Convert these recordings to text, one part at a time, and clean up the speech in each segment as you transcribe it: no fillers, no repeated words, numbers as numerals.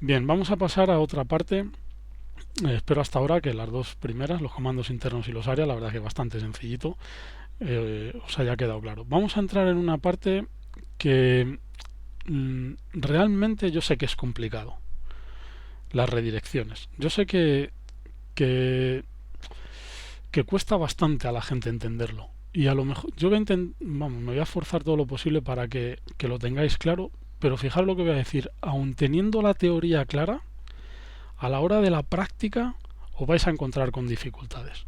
Bien, vamos a pasar a otra parte. Espero hasta ahora que las dos primeras, los comandos internos y los áreas, la verdad que bastante sencillito, os haya quedado claro. Vamos a entrar en una parte que realmente yo sé que es complicado, las redirecciones. Yo sé que, que cuesta bastante a la gente entenderlo. Y a lo mejor yo vamos, me voy a esforzar todo lo posible para que lo tengáis claro, pero fijaros lo que voy a decir, aun teniendo la teoría clara, a la hora de la práctica os vais a encontrar con dificultades.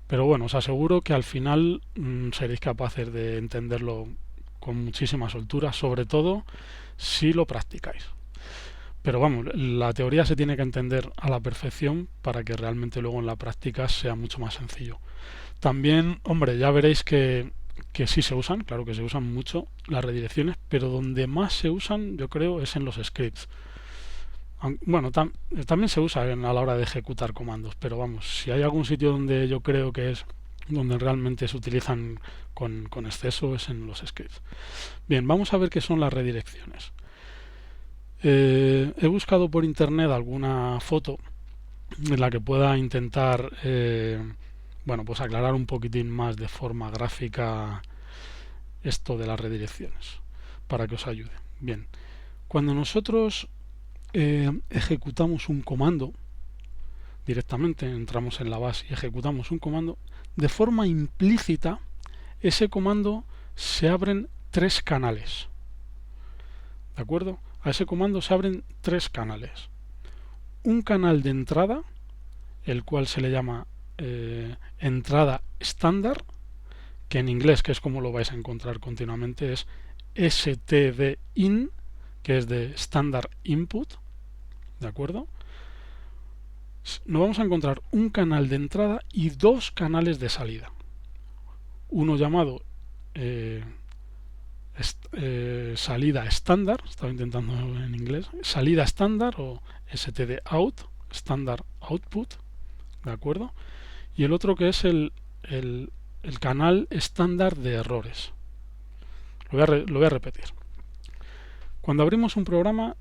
Pero bueno, os aseguro que al final seréis capaces de entenderlo con muchísima soltura, sobre todo si lo practicáis. Pero vamos, la teoría se tiene que entender a la perfección para que realmente luego en la práctica sea mucho más sencillo. También, hombre, ya veréis que sí se usan, claro que se usan mucho las redirecciones, pero donde más se usan yo creo es en los scripts. Bueno, también se usa a la hora de ejecutar comandos, pero vamos, si hay algún sitio donde yo creo que es donde realmente se utilizan con exceso es en los scripts. Bien, vamos a ver qué son las redirecciones. He buscado por internet alguna foto en la que pueda intentar bueno, pues aclarar un poquitín más de forma gráfica esto de las redirecciones para que os ayude. Bien, cuando nosotros ejecutamos un comando directamente, entramos en la base y ejecutamos un comando, de forma implícita ese comando se abren tres canales. ¿De acuerdo? A ese comando se abren tres canales. Un canal de entrada, el cual se le llama entrada estándar, que en inglés, que es como lo vais a encontrar continuamente, es stdin, que es de Standard Input, ¿de acuerdo? Nos vamos a encontrar un canal de entrada y dos canales de salida. Uno llamado salida estándar, estaba intentando en inglés, salida estándar o stdout, standard output, ¿de acuerdo? Y el otro que es el canal estándar de errores. Lo voy a repetir. Cuando abrimos un programa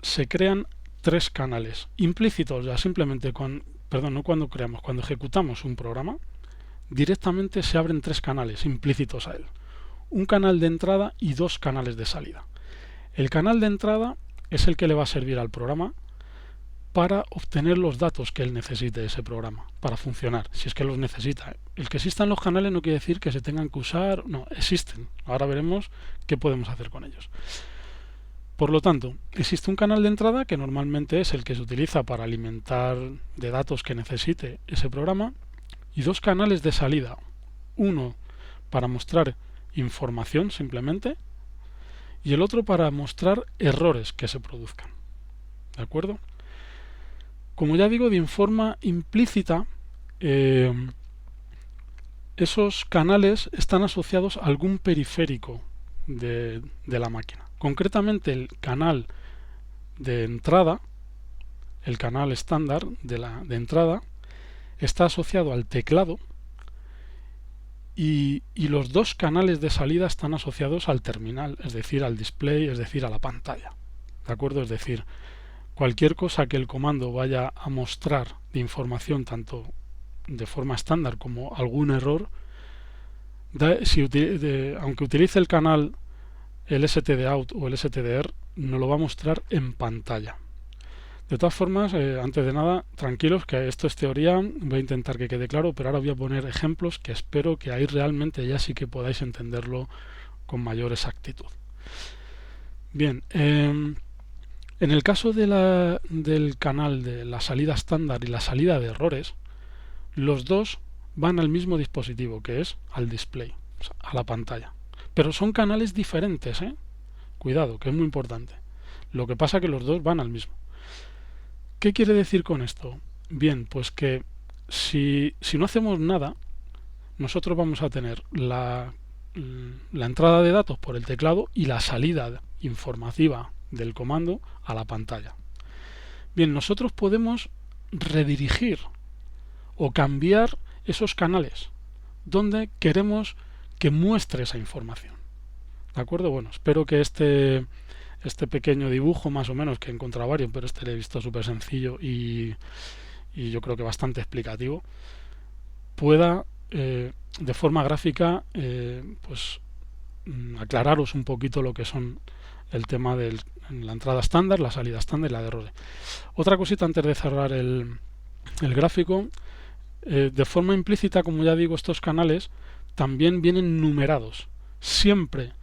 se crean tres canales implícitos, ya simplemente no cuando creamos, cuando ejecutamos un programa, directamente se abren tres canales implícitos a él. Un canal de entrada y dos canales de salida. El canal de entrada es el que le va a servir al programa para obtener los datos que él necesite de ese programa para funcionar, si es que los necesita. El que existan los canales no quiere decir que se tengan que usar, no, existen. Ahora veremos qué podemos hacer con ellos. Por lo tanto, existe un canal de entrada que normalmente es el que se utiliza para alimentar de datos que necesite ese programa y dos canales de salida. Uno para mostrar información simplemente y el otro para mostrar errores que se produzcan. ¿De acuerdo? Como ya digo, de forma implícita, esos canales están asociados a algún periférico de la máquina. Concretamente el canal de entrada, el canal estándar de entrada, está asociado al teclado y los dos canales de salida están asociados al terminal, es decir, al display, es decir, a la pantalla. ¿De acuerdo? Es decir, cualquier cosa que el comando vaya a mostrar de información, tanto de forma estándar como algún error, aunque utilice el canal el stdout o el stdr, nos lo va a mostrar en pantalla. De todas formas, antes de nada, tranquilos que esto es teoría, voy a intentar que quede claro, pero ahora voy a poner ejemplos que espero que ahí realmente ya sí que podáis entenderlo con mayor exactitud. Bien, en el caso del canal de la salida estándar y la salida de errores, los dos van al mismo dispositivo, que es al display, o sea, a la pantalla. Pero son canales diferentes, ¿eh? Cuidado, que es muy importante. Lo que pasa es que los dos van al mismo. ¿Qué quiere decir con esto? Bien, pues que si no hacemos nada, nosotros vamos a tener la entrada de datos por el teclado y la salida informativa del comando a la pantalla. Bien, nosotros podemos redirigir o cambiar esos canales donde queremos que muestre esa información. ¿De acuerdo? Bueno, espero que este pequeño dibujo, más o menos, que he encontrado varios, pero este lo he visto súper sencillo y yo creo que bastante explicativo, pueda de forma gráfica pues aclararos un poquito lo que son el tema de la entrada estándar, la salida estándar y la de errores. Otra cosita antes de cerrar el gráfico, de forma implícita, como ya digo, estos canales también vienen numerados. Siempre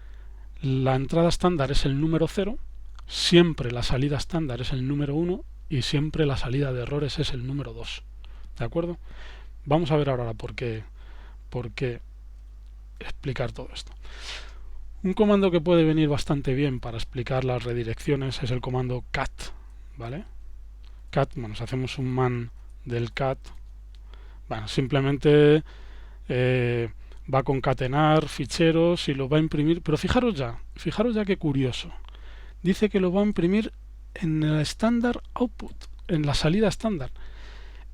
la entrada estándar es el número 0, siempre la salida estándar es el número 1 y siempre la salida de errores es el número 2. ¿De acuerdo? Vamos a ver ahora por qué explicar todo esto. Un comando que puede venir bastante bien para explicar las redirecciones es el comando cat, ¿vale? Cat, bueno, si hacemos un man del cat, bueno, simplemente va a concatenar ficheros y los va a imprimir, pero fijaros ya qué curioso. Dice que lo va a imprimir en el estándar output, en la salida estándar.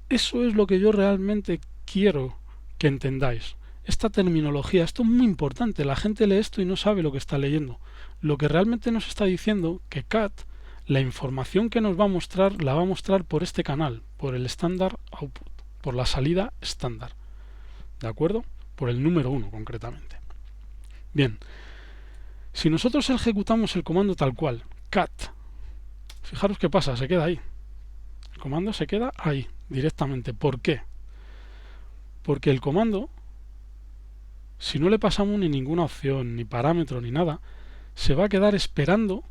Eso es lo que yo realmente quiero que entendáis. Esta terminología, esto es muy importante, la gente lee esto y no sabe lo que está leyendo. Lo que realmente nos está diciendo que cat, la información que nos va a mostrar, la va a mostrar por este canal, por el estándar output, por la salida estándar. ¿De acuerdo? Por el número 1 concretamente. Bien, si nosotros ejecutamos el comando tal cual, cat, fijaros qué pasa, se queda ahí. El comando se queda ahí, directamente. ¿Por qué? Porque el comando, si no le pasamos ni ninguna opción, ni parámetro, ni nada, se va a quedar esperando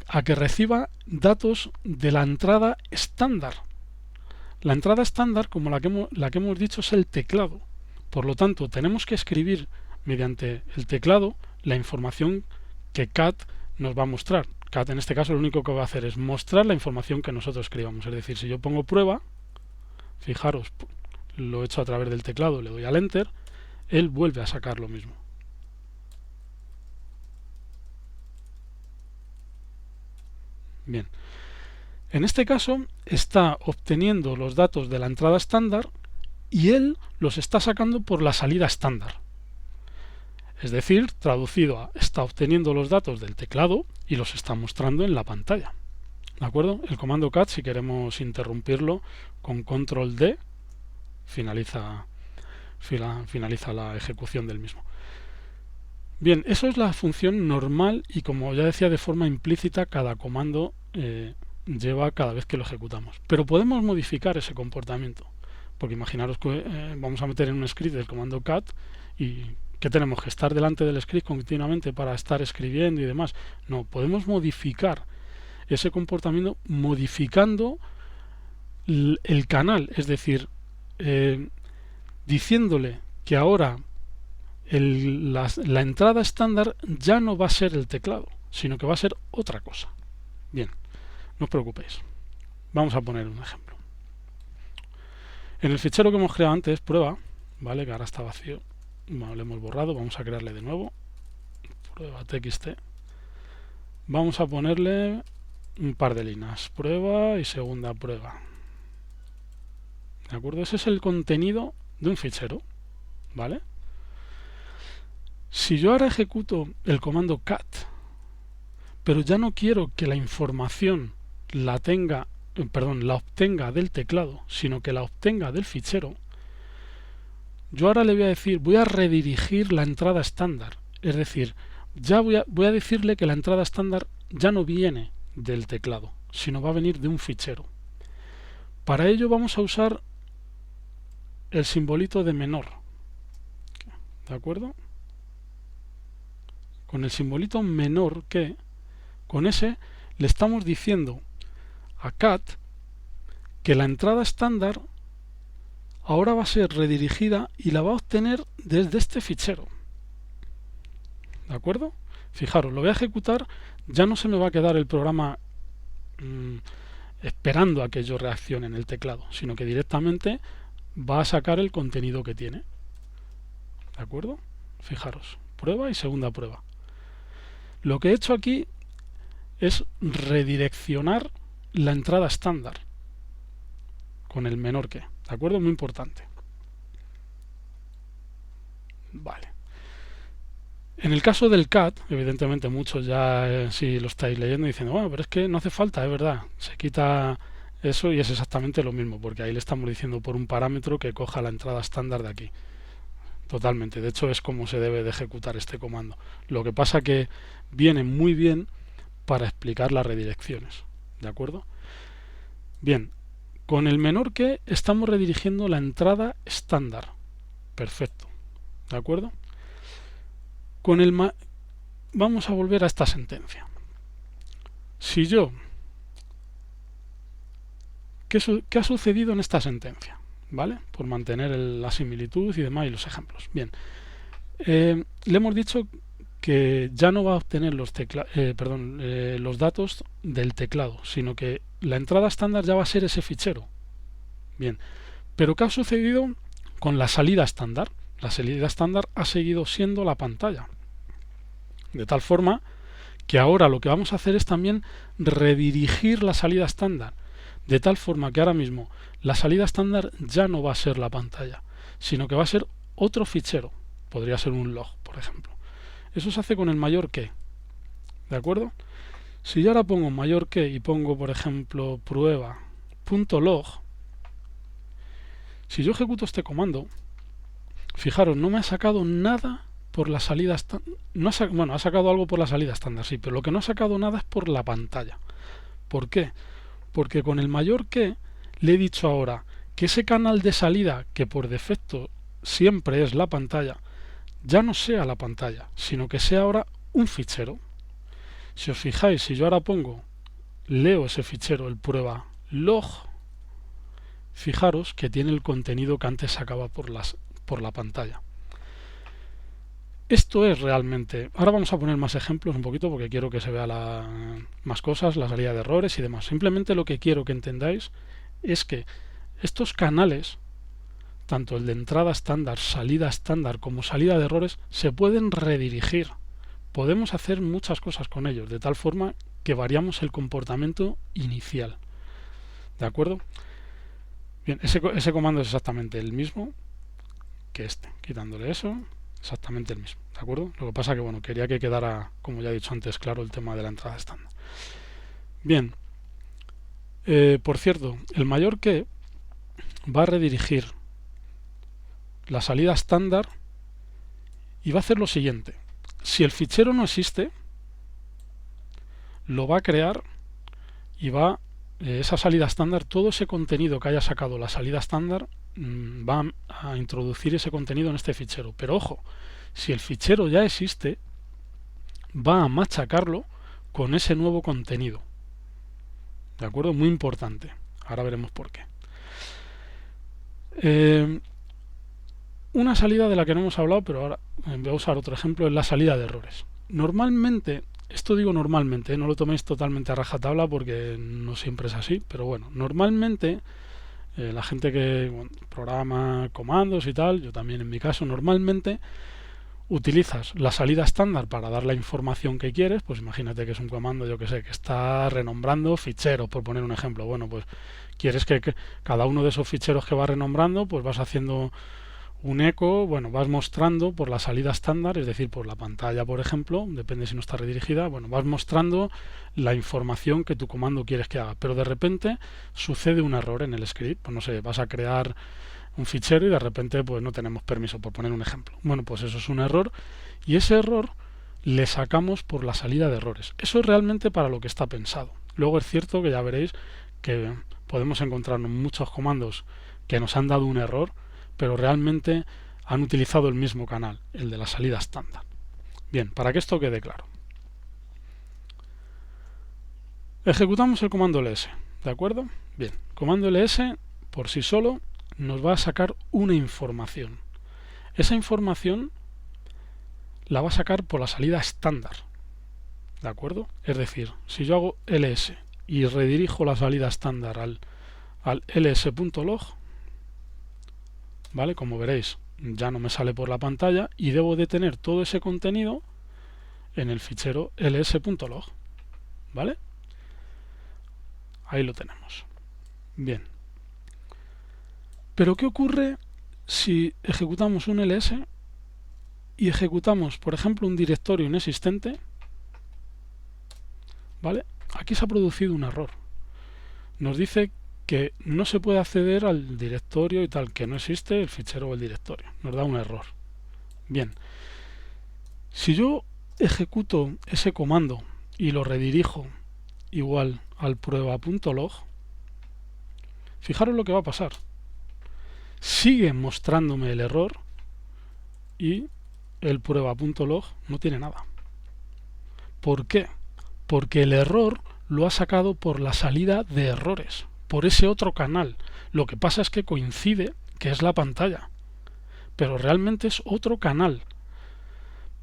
a que reciba datos de la entrada estándar. La entrada estándar, como la que hemos dicho, es el teclado. Por lo tanto, tenemos que escribir mediante el teclado la información que cat nos va a mostrar. Cat en este caso lo único que va a hacer es mostrar la información que nosotros escribamos. Es decir, si yo pongo prueba, fijaros, lo he hecho a través del teclado, le doy al enter, él vuelve a sacar lo mismo. Bien, en este caso está obteniendo los datos de la entrada estándar y él los está sacando por la salida estándar. Es decir, traducido a, está obteniendo los datos del teclado y los está mostrando en la pantalla. ¿De acuerdo? El comando cat, si queremos interrumpirlo, con control D, finaliza la ejecución del mismo. Bien, eso es la función normal y, como ya decía, de forma implícita cada comando lleva cada vez que lo ejecutamos. Pero podemos modificar ese comportamiento, porque imaginaros que vamos a meter en un script el comando cat y que tenemos que estar delante del script continuamente para estar escribiendo y demás. No, podemos modificar ese comportamiento modificando el canal, es decir, diciéndole que ahora la entrada estándar ya no va a ser el teclado, sino que va a ser otra cosa. Bien, no os preocupéis. Vamos a poner un ejemplo. En el fichero que hemos creado antes, prueba, ¿vale? Que ahora está vacío. Bueno, lo hemos borrado, vamos a crearle de nuevo. Prueba txt. Vamos a ponerle un par de líneas. Prueba y segunda prueba. ¿De acuerdo? Ese es el contenido de un fichero, ¿vale? Si yo ahora ejecuto el comando cat, pero ya no quiero que la información la obtenga del teclado, sino que la obtenga del fichero, yo ahora le voy a decir, voy a redirigir la entrada estándar. Es decir, ya voy a decirle que la entrada estándar ya no viene del teclado, sino va a venir de un fichero. Para ello vamos a usar el simbolito de menor. ¿De acuerdo? Con el simbolito menor que, con ese le estamos diciendo a cat que la entrada estándar ahora va a ser redirigida y la va a obtener desde este fichero. ¿De acuerdo? Fijaros, lo voy a ejecutar, ya no se me va a quedar el programa esperando a que yo reaccione en el teclado, sino que directamente va a sacar el contenido que tiene. ¿De acuerdo? Fijaros, prueba y segunda prueba. Lo que he hecho aquí es redireccionar la entrada estándar con el menor que. ¿De acuerdo? Muy importante. Vale. En el caso del cat, evidentemente muchos ya si lo estáis leyendo diciendo, bueno, pero es que no hace falta, es verdad, se quita eso y es exactamente lo mismo, porque ahí le estamos diciendo por un parámetro que coja la entrada estándar de aquí. Totalmente, de hecho es como se debe de ejecutar este comando. Lo que pasa que viene muy bien para explicar las redirecciones, ¿de acuerdo? Bien, con el menor que estamos redirigiendo la entrada estándar. Perfecto, ¿de acuerdo? Con el vamos a volver a esta sentencia. Si yo, ¿qué ha sucedido en esta sentencia? ¿Vale? Por mantener la similitud y demás y los ejemplos. Bien, le hemos dicho que ya no va a obtener los datos del teclado, sino que la entrada estándar ya va a ser ese fichero. Bien, pero ¿qué ha sucedido con la salida estándar? La salida estándar ha seguido siendo la pantalla. De tal forma que ahora lo que vamos a hacer es también redirigir la salida estándar. De tal forma que ahora mismo la salida estándar ya no va a ser la pantalla, sino que va a ser otro fichero. Podría ser un log, por ejemplo. Eso se hace con el mayor que. ¿De acuerdo? Si yo ahora pongo mayor que y pongo, por ejemplo, prueba.log, si yo ejecuto este comando, fijaros, no me ha sacado nada por la salida estándar. Bueno, ha sacado algo por la salida estándar, sí, pero lo que no ha sacado nada es por la pantalla. ¿Por qué? Porque con el mayor que le he dicho ahora que ese canal de salida, que por defecto siempre es la pantalla, ya no sea la pantalla, sino que sea ahora un fichero. Si os fijáis, si yo ahora leo ese fichero, el prueba log, fijaros que tiene el contenido que antes sacaba por la pantalla. Esto es realmente. Ahora vamos a poner más ejemplos un poquito porque quiero que se vea más cosas, la salida de errores y demás. Simplemente lo que quiero que entendáis es que estos canales, tanto el de entrada estándar, salida estándar como salida de errores, se pueden redirigir. Podemos hacer muchas cosas con ellos, de tal forma que variamos el comportamiento inicial. ¿De acuerdo? Bien, ese comando es exactamente el mismo que este, quitándole eso. Exactamente el mismo, ¿de acuerdo? Lo que pasa que, bueno, quería que quedara, como ya he dicho antes, claro el tema de la entrada estándar. Bien, por cierto, el mayor que va a redirigir la salida estándar y va a hacer lo siguiente. Si el fichero no existe, lo va a crear y esa salida estándar, todo ese contenido que haya sacado la salida estándar, va a introducir ese contenido en este fichero. Pero ojo, si el fichero ya existe, va a machacarlo con ese nuevo contenido. ¿De acuerdo? Muy importante. Ahora veremos por qué. Una salida de la que no hemos hablado, pero ahora voy a usar otro ejemplo, es la salida de errores. Normalmente, esto digo normalmente, no lo toméis totalmente a rajatabla porque no siempre es así, pero bueno, normalmente la gente que programa comandos y tal, yo también en mi caso, normalmente utilizas la salida estándar para dar la información que quieres. Pues imagínate que es un comando, yo que sé, que está renombrando ficheros, por poner un ejemplo. Bueno, pues quieres que cada uno de esos ficheros que va renombrando, pues vas haciendo un eco, bueno, vas mostrando por la salida estándar, es decir, por la pantalla, por ejemplo, depende si no está redirigida, bueno, vas mostrando la información que tu comando quieres que haga, pero de repente sucede un error en el script, pues no sé, vas a crear un fichero y de repente pues no tenemos permiso, por poner un ejemplo. Bueno, pues eso es un error y ese error le sacamos por la salida de errores. Eso es realmente para lo que está pensado. Luego es cierto que ya veréis que podemos encontrarnos muchos comandos que nos han dado un error, pero realmente han utilizado el mismo canal, el de la salida estándar. Bien, para que esto quede claro. Ejecutamos el comando ls, ¿de acuerdo? Bien, comando ls por sí solo nos va a sacar una información. Esa información la va a sacar por la salida estándar, ¿de acuerdo? Es decir, si yo hago ls y redirijo la salida estándar al ls.log, ¿vale? Como veréis, ya no me sale por la pantalla y debo de tener todo ese contenido en el fichero ls.log, ¿vale? Ahí lo tenemos. Bien. Pero ¿qué ocurre si ejecutamos un ls y ejecutamos, por ejemplo, un directorio inexistente, ¿vale? Aquí se ha producido un error. Nos dice que no se puede acceder al directorio y tal, que no existe el fichero o el directorio. Nos da un error. Bien, si yo ejecuto ese comando y lo redirijo igual al prueba.log, fijaros lo que va a pasar. Sigue mostrándome el error y el prueba.log no tiene nada. ¿Por qué? Porque el error lo ha sacado por la salida de errores, por ese otro canal. Lo que pasa es que coincide que es la pantalla, pero realmente es otro canal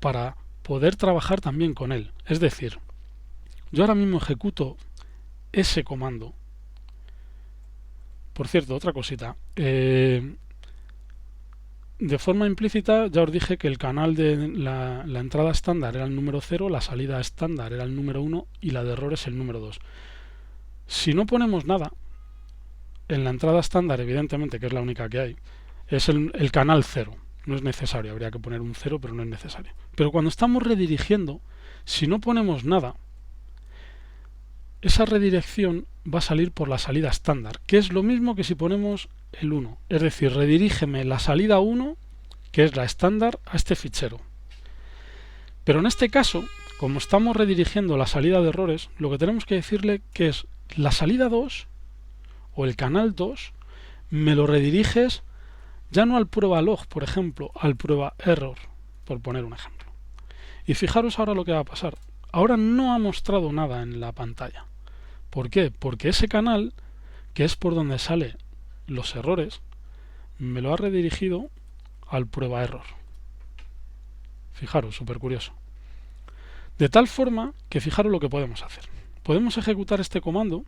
para poder trabajar también con él. Es decir, yo ahora mismo ejecuto ese comando. Por cierto, otra cosita. De forma implícita ya os dije que el canal de la entrada estándar era el número 0, la salida estándar era el número 1 y la de errores el número 2. Si no ponemos nada, en la entrada estándar, evidentemente, que es la única que hay, es el canal 0. No es necesario, habría que poner un 0, pero no es necesario. Pero cuando estamos redirigiendo, si no ponemos nada, esa redirección va a salir por la salida estándar, que es lo mismo que si ponemos el 1. Es decir, redirígeme la salida 1, que es la estándar, a este fichero. Pero en este caso, como estamos redirigiendo la salida de errores, lo que tenemos que decirle que es la salida 2 o el canal 2, me lo rediriges ya no al prueba log, por ejemplo, al prueba error, por poner un ejemplo. Y fijaros ahora lo que va a pasar. Ahora no ha mostrado nada en la pantalla. ¿Por qué? Porque ese canal, que es por donde salen los errores, me lo ha redirigido al prueba error. Fijaros, súper curioso. De tal forma que fijaros lo que podemos hacer. Podemos ejecutar este comando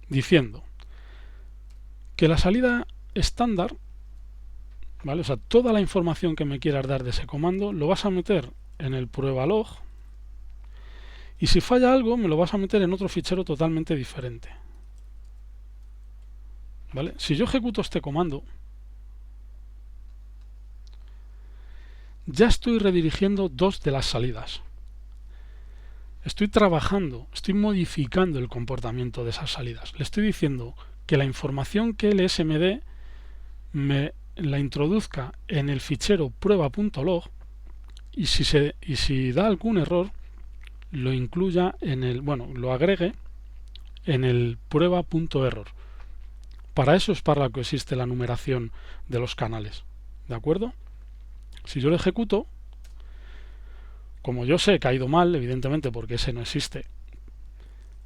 diciendo que la salida estándar, ¿vale? O sea, toda la información que me quieras dar de ese comando lo vas a meter en el prueba log y si falla algo me lo vas a meter en otro fichero totalmente diferente. ¿Vale? Si yo ejecuto este comando, ya estoy redirigiendo dos de las salidas. Estoy trabajando, estoy modificando el comportamiento de esas salidas. Le estoy diciendo que la información que LSMD me la introduzca en el fichero prueba.log y si da algún error lo incluya en el, lo agregue en el prueba.error. Para eso es para lo que existe la numeración de los canales. ¿De acuerdo? Si yo lo ejecuto, como yo sé que ha ido mal, evidentemente porque ese no existe,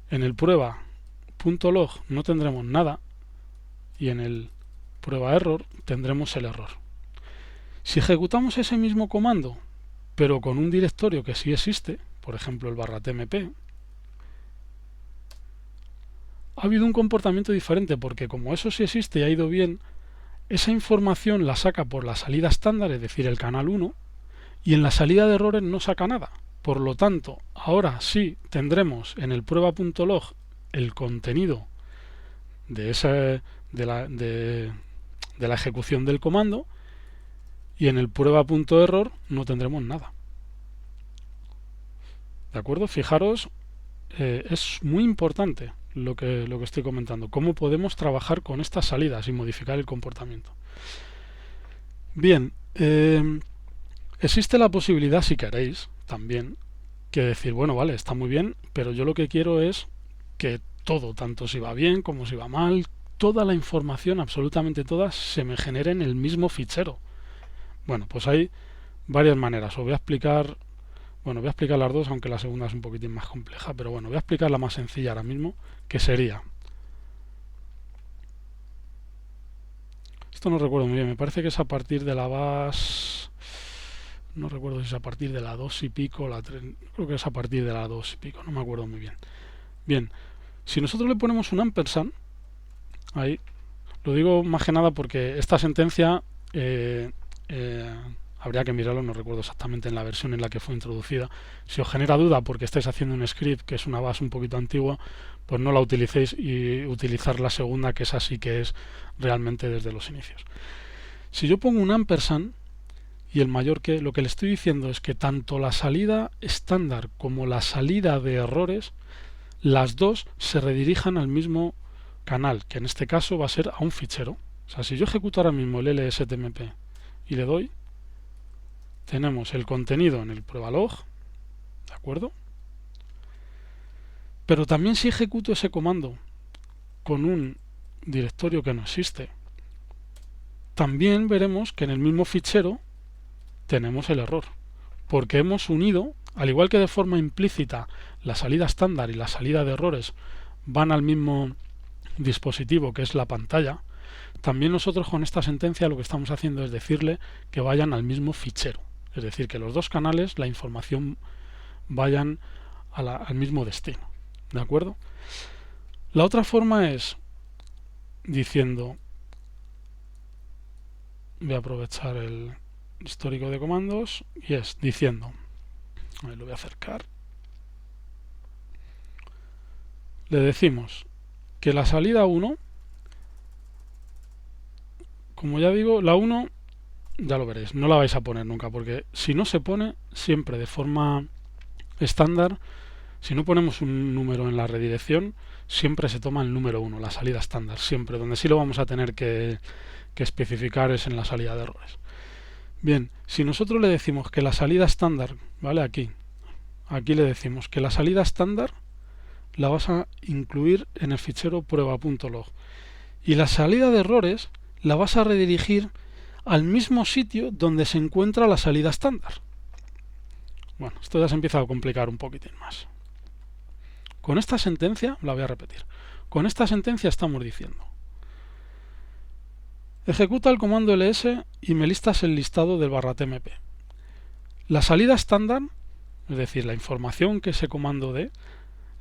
en el prueba.log no tendremos nada y en el prueba error tendremos el error. Si ejecutamos ese mismo comando pero con un directorio que sí existe, por ejemplo el /tmp, ha habido un comportamiento diferente porque como eso sí existe y ha ido bien, esa información la saca por la salida estándar, es decir, el canal 1, y en la salida de errores no saca nada. Por lo tanto, ahora sí tendremos en el prueba.log el contenido de la ejecución del comando y en el prueba.error no tendremos nada. ¿De acuerdo? Fijaros, es muy importante lo que estoy comentando, cómo podemos trabajar con estas salidas y modificar el comportamiento. Bien, existe la posibilidad, si queréis, también, que decir, bueno, vale, está muy bien, pero yo lo que quiero es que todo, tanto si va bien como si va mal, toda la información, absolutamente toda, se me genere en el mismo fichero. Bueno, pues hay varias maneras. Os voy a explicar, voy a explicar las dos, aunque la segunda es un poquitín más compleja, pero bueno, voy a explicar la más sencilla ahora mismo, que sería, esto no recuerdo muy bien, me parece que es a partir de la base, no recuerdo si es a partir de la 2 y pico, la 3, creo que es a partir de la 2 y pico, no me acuerdo muy bien. Bien, si nosotros le ponemos un ampersand, ahí, lo digo más que nada porque esta sentencia habría que mirarlo, no recuerdo exactamente en la versión en la que fue introducida. Si os genera duda porque estáis haciendo un script que es una base un poquito antigua, pues no la utilicéis y utilizar la segunda, que es así, que es realmente desde los inicios. Si yo pongo un ampersand, y el mayor que, lo que le estoy diciendo es que tanto la salida estándar como la salida de errores, las dos se redirijan al mismo canal, que en este caso va a ser a un fichero. O sea, si yo ejecuto ahora mismo el lstmp y le doy, tenemos el contenido en el prueba log, ¿de acuerdo? Pero también si ejecuto ese comando con un directorio que no existe, también veremos que en el mismo fichero tenemos el error, porque hemos unido, al igual que de forma implícita la salida estándar y la salida de errores van al mismo dispositivo que es la pantalla, también nosotros con esta sentencia lo que estamos haciendo es decirle que vayan al mismo fichero, es decir, que los dos canales, la información vayan al mismo destino, ¿de acuerdo? La otra forma es diciendo, voy a aprovechar el histórico de comandos y es diciendo, a ver, lo voy a acercar, le decimos que la salida 1, como ya digo, la 1 ya lo veréis, no la vais a poner nunca, porque si no se pone siempre de forma estándar, si no ponemos un número en la redirección, siempre se toma el número 1, la salida estándar, siempre. Donde sí lo vamos a tener que especificar es en la salida de errores. Bien, si nosotros le decimos que la salida estándar, ¿vale? Aquí le decimos que la salida estándar la vas a incluir en el fichero prueba.log y la salida de errores la vas a redirigir al mismo sitio donde se encuentra la salida estándar. Bueno, esto ya se empieza a complicar un poquitín más. Con esta sentencia, la voy a repetir, con esta sentencia estamos diciendo: ejecuta el comando ls y me listas el listado del /tmp. La salida estándar, es decir, la información que ese comando dé,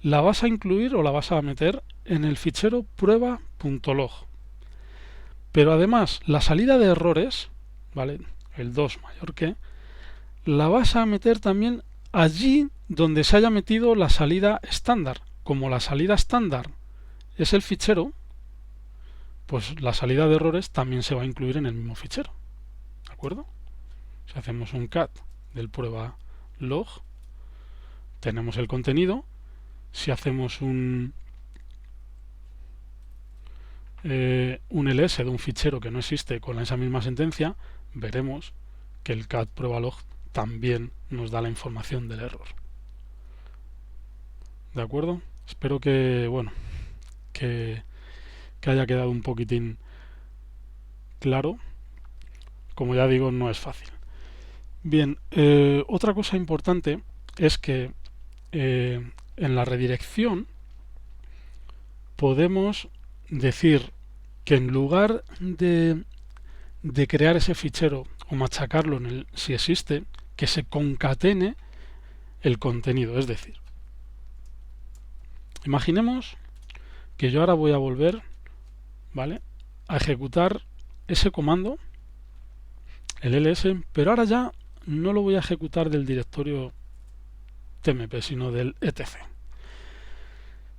la vas a incluir o la vas a meter en el fichero prueba.log. Pero además, la salida de errores, ¿vale? El 2 mayor que, la vas a meter también allí donde se haya metido la salida estándar. Como la salida estándar es el fichero, pues la salida de errores también se va a incluir en el mismo fichero. ¿De acuerdo? Si hacemos un cat del prueba log, tenemos el contenido. Si hacemos un ls de un fichero que no existe con esa misma sentencia, veremos que el cat prueba log también nos da la información del error. ¿De acuerdo? Espero que, bueno, que haya quedado un poquitín claro. Como ya digo, no es fácil. Bien, otra cosa importante es que en la redirección podemos decir que en lugar de crear ese fichero o machacarlo si existe, que se concatene el contenido. Es decir, imaginemos que yo ahora voy a volver, ¿vale?, a ejecutar ese comando, el ls, pero ahora ya no lo voy a ejecutar del directorio tmp, sino del etc.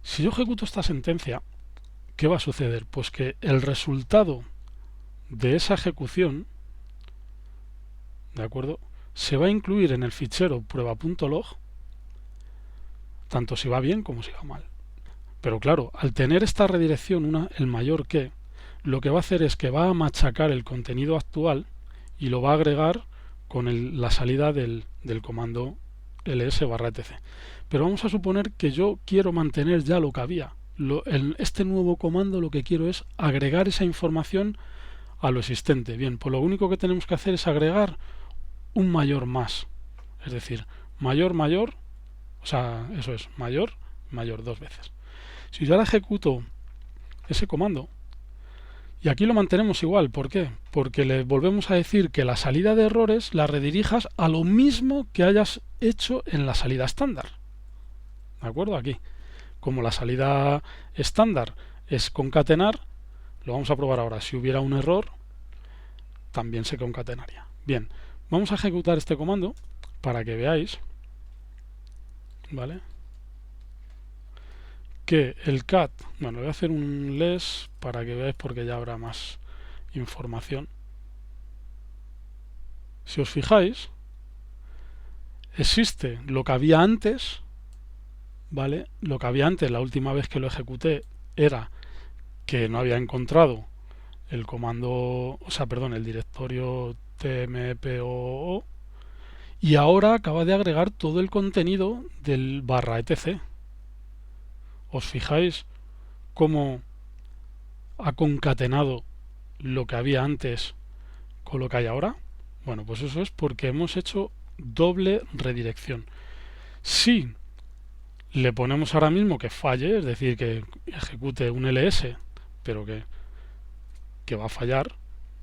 Si yo ejecuto esta sentencia, ¿qué va a suceder? Pues que el resultado de esa ejecución, ¿de acuerdo?, se va a incluir en el fichero prueba.log, tanto si va bien como si va mal. Pero claro, al tener esta redirección, el mayor que, lo que va a hacer es que va a machacar el contenido actual y lo va a agregar con la salida del comando ls/etc. Pero vamos a suponer que yo quiero mantener ya lo que había. Este nuevo comando lo que quiero es agregar esa información a lo existente. Bien, pues lo único que tenemos que hacer es agregar un mayor más. Es decir, mayor, o sea, eso es, mayor dos veces. Si yo ahora ejecuto ese comando, y aquí lo mantenemos igual, ¿por qué? Porque le volvemos a decir que la salida de errores la redirijas a lo mismo que hayas hecho en la salida estándar. ¿De acuerdo? Aquí. Como la salida estándar es concatenar, lo vamos a probar ahora. Si hubiera un error, también se concatenaría. Bien, vamos a ejecutar este comando para que veáis, ¿vale?, que el cat, bueno, voy a hacer un less para que veáis porque ya habrá más información. Si os fijáis, existe lo que había antes, ¿vale? Lo que había antes, la última vez que lo ejecuté, era que no había encontrado el comando, o sea, perdón, el directorio tmpoo, y ahora acaba de agregar todo el contenido del /etc. ¿Os fijáis cómo ha concatenado lo que había antes con lo que hay ahora? Bueno, pues eso es porque hemos hecho doble redirección. Si le ponemos ahora mismo que falle, es decir, que ejecute un ls, pero que va a fallar,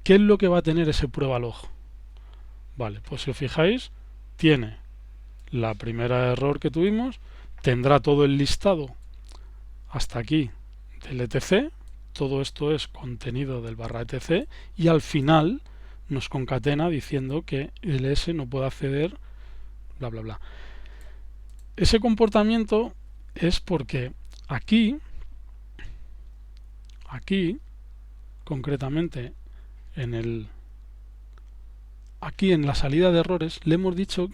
¿qué es lo que va a tener ese prueba log? Vale, pues si os fijáis, tiene la primera error que tuvimos, tendrá todo el listado hasta aquí del etc, todo esto es contenido del /etc, y al final nos concatena diciendo que ls no puede acceder, bla bla bla. Ese comportamiento es porque aquí concretamente aquí en la salida de errores le hemos dicho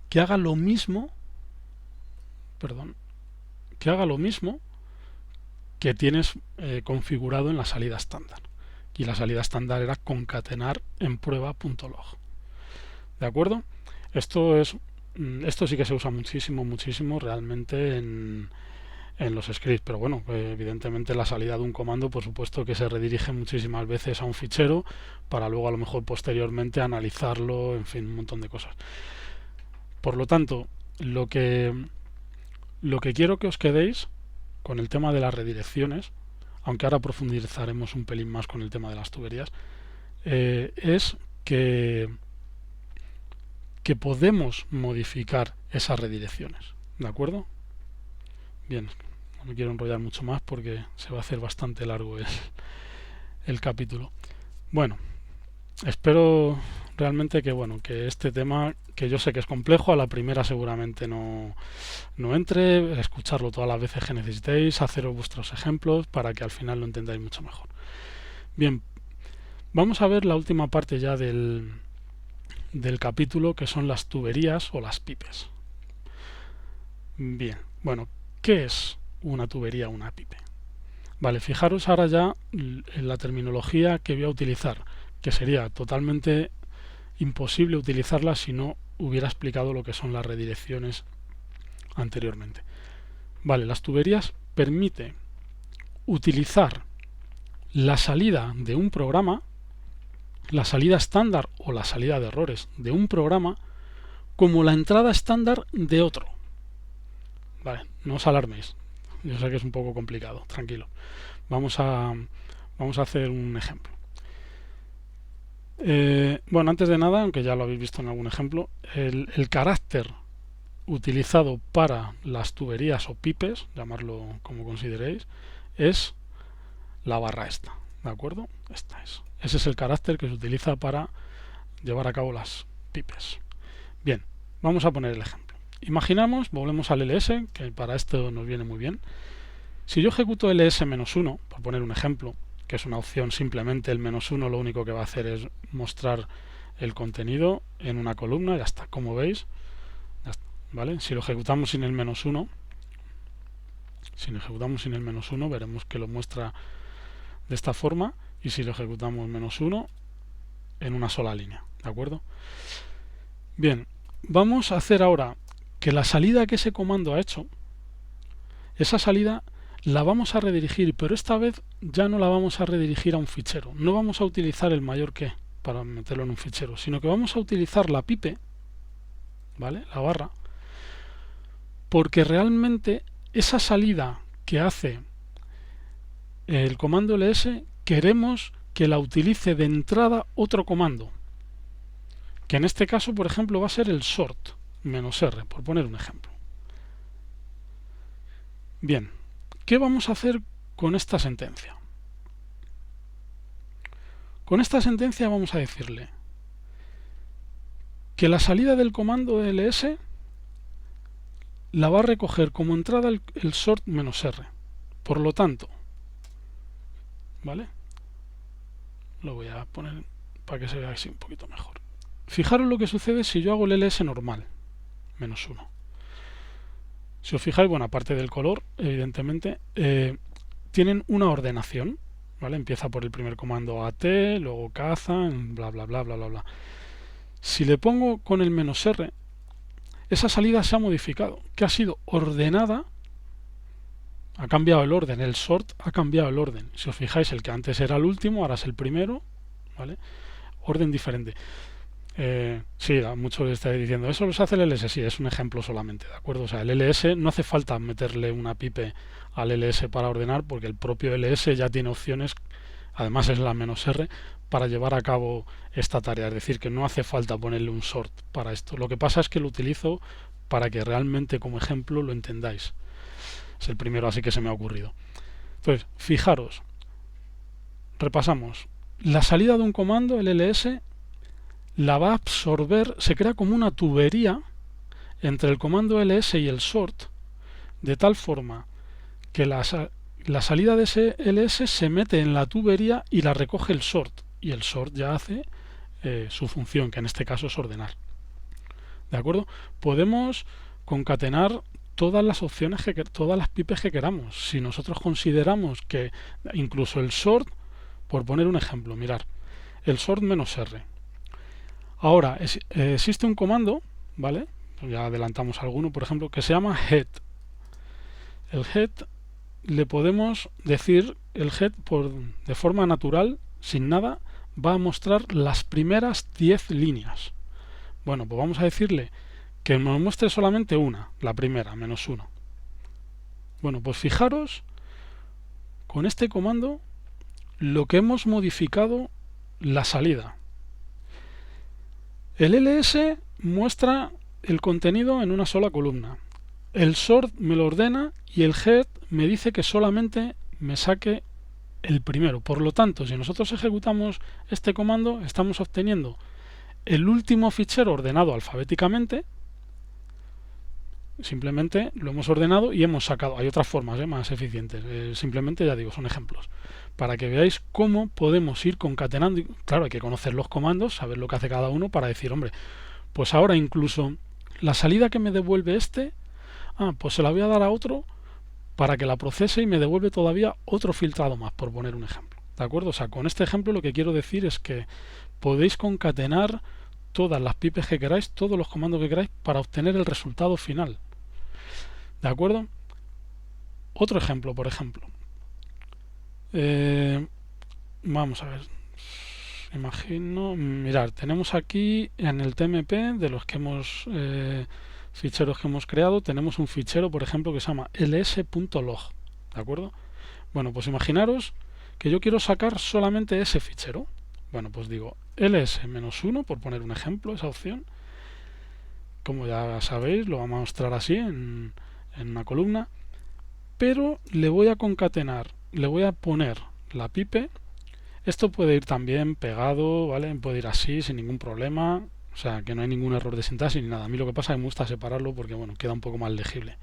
que haga lo mismo, que tienes configurado en la salida estándar. Y la salida estándar era concatenar en prueba.log. ¿De acuerdo? Esto sí que se usa muchísimo realmente en los scripts, pero bueno, evidentemente la salida de un comando, por supuesto que se redirige muchísimas veces a un fichero para luego a lo mejor posteriormente analizarlo, en fin, un montón de cosas. Por lo tanto, lo que quiero que os quedéis con el tema de las redirecciones, aunque ahora profundizaremos un pelín más con el tema de las tuberías, es que podemos modificar esas redirecciones, ¿de acuerdo? Bien, no me quiero enrollar mucho más porque se va a hacer bastante largo el capítulo. Bueno, espero realmente que este tema, que yo sé que es complejo, a la primera seguramente no entre, escucharlo todas las veces que necesitéis, haceros vuestros ejemplos para que al final lo entendáis mucho mejor. Bien, vamos a ver la última parte ya del capítulo, que son las tuberías o las pipes. Bien, bueno, ¿qué es una tubería o una pipe? Vale, fijaros ahora ya en la terminología que voy a utilizar, que sería totalmente imposible utilizarla si no hubiera explicado lo que son las redirecciones anteriormente. Vale, las tuberías permiten utilizar la salida de un programa, la salida estándar o la salida de errores de un programa, como la entrada estándar de otro. Vale, no os alarméis. Yo sé que es un poco complicado, tranquilo. Vamos a hacer un ejemplo. Bueno, antes de nada, aunque ya lo habéis visto en algún ejemplo, el carácter utilizado para las tuberías o pipes, llamarlo como consideréis, es la barra esta, ¿de acuerdo? Esta es. Ese es el carácter que se utiliza para llevar a cabo las pipes. Bien, vamos a poner el ejemplo. Imaginamos, volvemos al ls, que para esto nos viene muy bien. Si yo ejecuto ls-1, por poner un ejemplo, que es una opción, simplemente el -1 lo único que va a hacer es mostrar el contenido en una columna, ya está, como veis, ya está, ¿vale? Si lo ejecutamos sin el -1, veremos que lo muestra de esta forma, y si lo ejecutamos -1, en una sola línea, ¿de acuerdo? Bien, vamos a hacer ahora que la salida que ese comando ha hecho, esa salida la vamos a redirigir, pero esta vez ya no la vamos a redirigir a un fichero. No vamos a utilizar el mayor que para meterlo en un fichero, sino que vamos a utilizar la pipe, ¿vale? La barra, porque realmente esa salida que hace el comando ls queremos que la utilice de entrada otro comando, que en este caso, por ejemplo, va a ser el sort -r, por poner un ejemplo. Bien, ¿qué vamos a hacer con esta sentencia? Con esta sentencia vamos a decirle que la salida del comando ls la va a recoger como entrada el sort -r. Por lo tanto, ¿vale? Lo voy a poner para que se vea así un poquito mejor. Fijaros lo que sucede si yo hago el ls normal, -1. Si os fijáis, bueno, aparte del color, evidentemente, tienen una ordenación, ¿vale? Empieza por el primer comando AT, luego caza, bla, bla, bla, bla, bla, bla. Si le pongo con el -R, esa salida se ha modificado, que ha sido ordenada, ha cambiado el orden, el sort ha cambiado el orden. Si os fijáis, el que antes era el último, ahora es el primero, ¿vale? Orden diferente. Sí, a muchos les estáis diciendo, eso lo hace el ls, sí, es un ejemplo solamente, ¿de acuerdo? O sea, el ls no hace falta meterle una pipe al ls para ordenar, porque el propio ls ya tiene opciones, además es la -r, para llevar a cabo esta tarea, es decir, que no hace falta ponerle un sort para esto. Lo que pasa es que lo utilizo para que realmente como ejemplo lo entendáis. Es el primero así que se me ha ocurrido. Entonces, fijaros, repasamos. La salida de un comando, el ls, la va a absorber, se crea como una tubería entre el comando ls y el sort, de tal forma que la salida de ese ls se mete en la tubería y la recoge el sort, y el sort ya hace su función, que en este caso es ordenar. ¿De acuerdo? Podemos concatenar todas las opciones, todas las pipes que queramos. Si nosotros consideramos que incluso el sort, por poner un ejemplo, mirar, el sort -r. Ahora, existe un comando, ¿vale? Ya adelantamos alguno, por ejemplo, que se llama head. El head le podemos decir, el head de forma natural, sin nada, va a mostrar las primeras 10 líneas. Bueno, pues vamos a decirle que nos muestre solamente una, la primera, -1. Bueno, pues fijaros con este comando lo que hemos modificado la salida. El ls muestra el contenido en una sola columna. El sort me lo ordena y el head me dice que solamente me saque el primero. Por lo tanto, si nosotros ejecutamos este comando, estamos obteniendo el último fichero ordenado alfabéticamente. Simplemente lo hemos ordenado y hemos sacado. Hay otras formas más eficientes. Simplemente, ya digo, son ejemplos. Para que veáis cómo podemos ir concatenando. Claro, hay que conocer los comandos, saber lo que hace cada uno para decir, hombre, pues ahora incluso la salida que me devuelve pues se la voy a dar a otro para que la procese y me devuelve todavía otro filtrado más, por poner un ejemplo. ¿De acuerdo? O sea, con este ejemplo lo que quiero decir es que podéis concatenar todas las pipes que queráis, todos los comandos que queráis para obtener el resultado final. ¿De acuerdo? Otro ejemplo, por ejemplo. Vamos a ver. Imagino, mirad, tenemos aquí en el TMP de los que hemos ficheros que hemos creado, tenemos un fichero, por ejemplo, que se llama ls.log. ¿De acuerdo? Bueno, pues imaginaros que yo quiero sacar solamente ese fichero. Bueno, pues digo ls-1, por poner un ejemplo, esa opción. Como ya sabéis, lo vamos a mostrar así en una columna. Pero le voy a concatenar, le voy a poner la pipe. Esto puede ir también pegado, ¿vale? Puede ir así, sin ningún problema. O sea, que no hay ningún error de sintaxis ni nada. A mí lo que pasa es que me gusta separarlo porque, bueno, queda un poco más legible.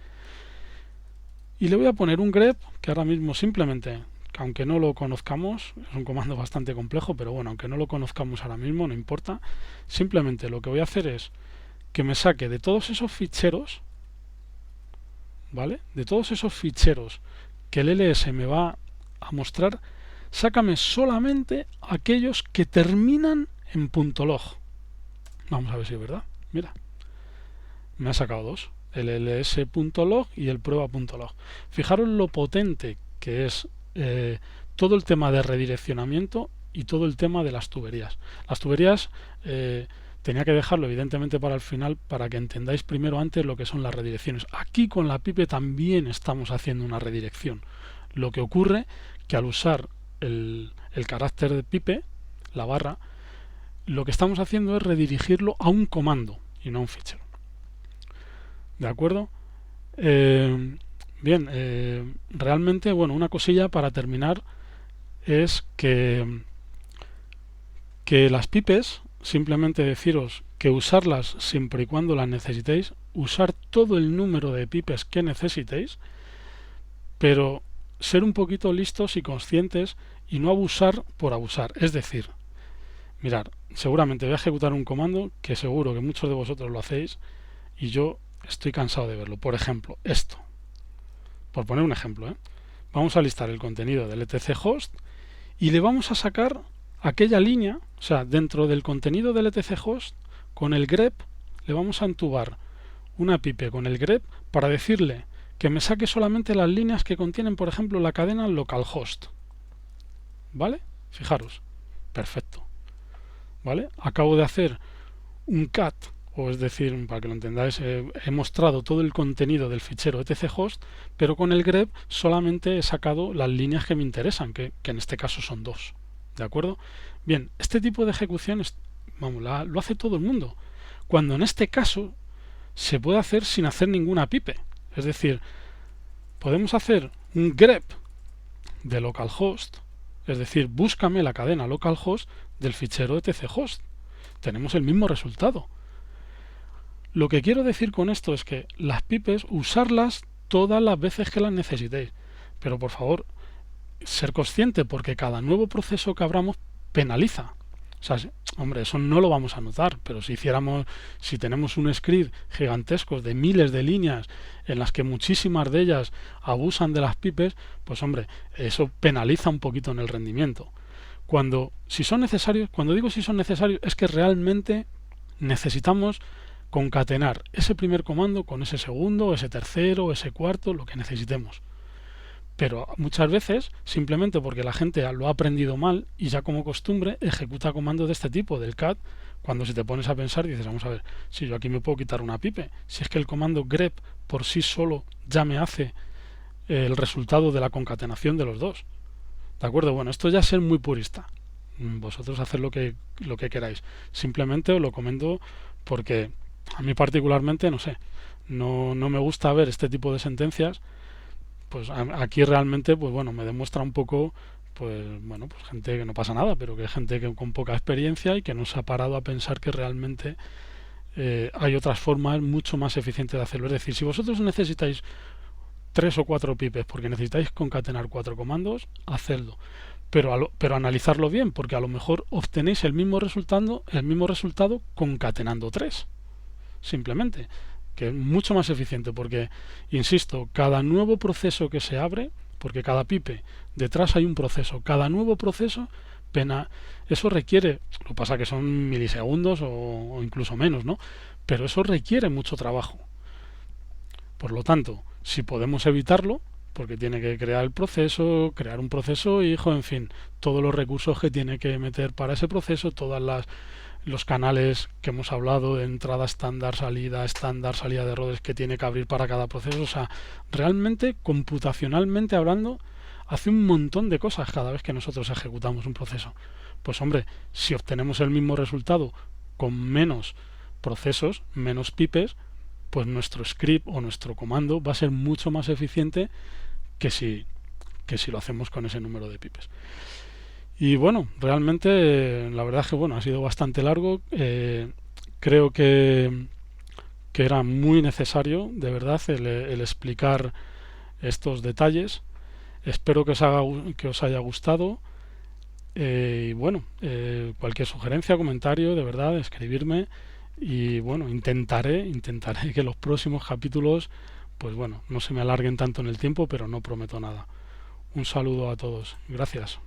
Y le voy a poner un grep, que ahora mismo simplemente, aunque no lo conozcamos, es un comando bastante complejo, pero bueno, aunque no lo conozcamos ahora mismo, no importa. Simplemente lo que voy a hacer es que me saque de todos esos ficheros, ¿vale? De todos esos ficheros que el ls me va a mostrar, sácame solamente aquellos que terminan en .log. Vamos a ver si es verdad. Mira, me ha sacado dos, el ls.log y el prueba.log. Fijaros lo potente que es todo el tema de redireccionamiento y todo el tema de las tuberías. Las tuberías tenía que dejarlo evidentemente para el final para que entendáis primero antes lo que son las redirecciones. Aquí con la pipe también estamos haciendo una redirección. Lo que ocurre que al usar el carácter de pipe, la barra, lo que estamos haciendo es redirigirlo a un comando y no a un fichero. ¿De acuerdo? Bien, realmente, bueno, una cosilla para terminar es que las pipes, simplemente deciros que usarlas siempre y cuando las necesitéis, usar todo el número de pipes que necesitéis, pero ser un poquito listos y conscientes y no abusar por abusar. Es decir, Mirad, seguramente voy a ejecutar un comando que seguro que muchos de vosotros lo hacéis y yo estoy cansado de verlo. Por ejemplo, esto. Por poner un ejemplo, ¿eh? Vamos a listar el contenido del etc host y le vamos a sacar aquella línea, o sea, dentro del contenido del etc host, con el grep, le vamos a entubar una pipe con el grep para decirle que me saque solamente las líneas que contienen, por ejemplo, la cadena localhost. ¿Vale? Fijaros. Perfecto. ¿Vale? Acabo de hacer un cat, o es decir, para que lo entendáis, he mostrado todo el contenido del fichero etchost, pero con el grep solamente he sacado las líneas que me interesan, que en este caso son dos. ¿De acuerdo? Bien, este tipo de ejecuciones, vamos, lo hace todo el mundo. Cuando en este caso se puede hacer sin hacer ninguna pipe. Es decir, podemos hacer un grep de localhost, es decir, búscame la cadena localhost del fichero etchost. Tenemos el mismo resultado. Lo que quiero decir con esto es que las pipes, usarlas todas las veces que las necesitéis. Pero por favor, ser consciente, porque cada nuevo proceso que abramos penaliza. O sea, hombre, eso no lo vamos a notar, pero si tenemos un script gigantesco de miles de líneas en las que muchísimas de ellas abusan de las pipes, pues hombre, eso penaliza un poquito en el rendimiento. Cuando digo si son necesarios, es que realmente necesitamos concatenar ese primer comando con ese segundo, ese tercero, ese cuarto, lo que necesitemos. Pero muchas veces, simplemente porque la gente lo ha aprendido mal y ya como costumbre ejecuta comandos de este tipo, del cat, cuando si te pones a pensar dices, vamos a ver, si yo aquí me puedo quitar una pipe, si es que el comando grep por sí solo ya me hace el resultado de la concatenación de los dos. ¿De acuerdo? Bueno, esto ya es ser muy purista. Vosotros haced lo que queráis. Simplemente os lo comento porque a mí particularmente, no sé, no me gusta ver este tipo de sentencias. Pues aquí realmente, pues bueno, me demuestra un poco, pues bueno, pues gente que no pasa nada, pero que es gente que con poca experiencia y que no se ha parado a pensar que realmente hay otras formas mucho más eficientes de hacerlo. Es decir, si vosotros necesitáis 3 o 4 pipes porque necesitáis concatenar 4 comandos, hacedlo. Pero analizarlo bien, porque a lo mejor obtenéis el mismo resultado concatenando 3. Simplemente, que es mucho más eficiente, porque, insisto, cada nuevo proceso que se abre, porque cada pipe, detrás hay un proceso, cada nuevo proceso, eso requiere, lo que pasa que son milisegundos o incluso menos, ¿no? Pero eso requiere mucho trabajo. Por lo tanto, si podemos evitarlo, porque tiene que crear crear un proceso, hijo, en fin, todos los recursos que tiene que meter para ese proceso, los canales que hemos hablado de entrada estándar, salida de errores que tiene que abrir para cada proceso. O sea, realmente, computacionalmente hablando, hace un montón de cosas cada vez que nosotros ejecutamos un proceso. Pues hombre, si obtenemos el mismo resultado con menos procesos, menos pipes, pues nuestro script o nuestro comando va a ser mucho más eficiente que si lo hacemos con ese número de pipes. Y bueno, realmente la verdad es que bueno, ha sido bastante largo. Creo que era muy necesario, de verdad, el explicar estos detalles. Espero que os haya gustado. Y bueno, cualquier sugerencia, comentario, de verdad, escribirme. Y bueno, intentaré que los próximos capítulos, pues bueno, no se me alarguen tanto en el tiempo, pero no prometo nada. Un saludo a todos. Gracias.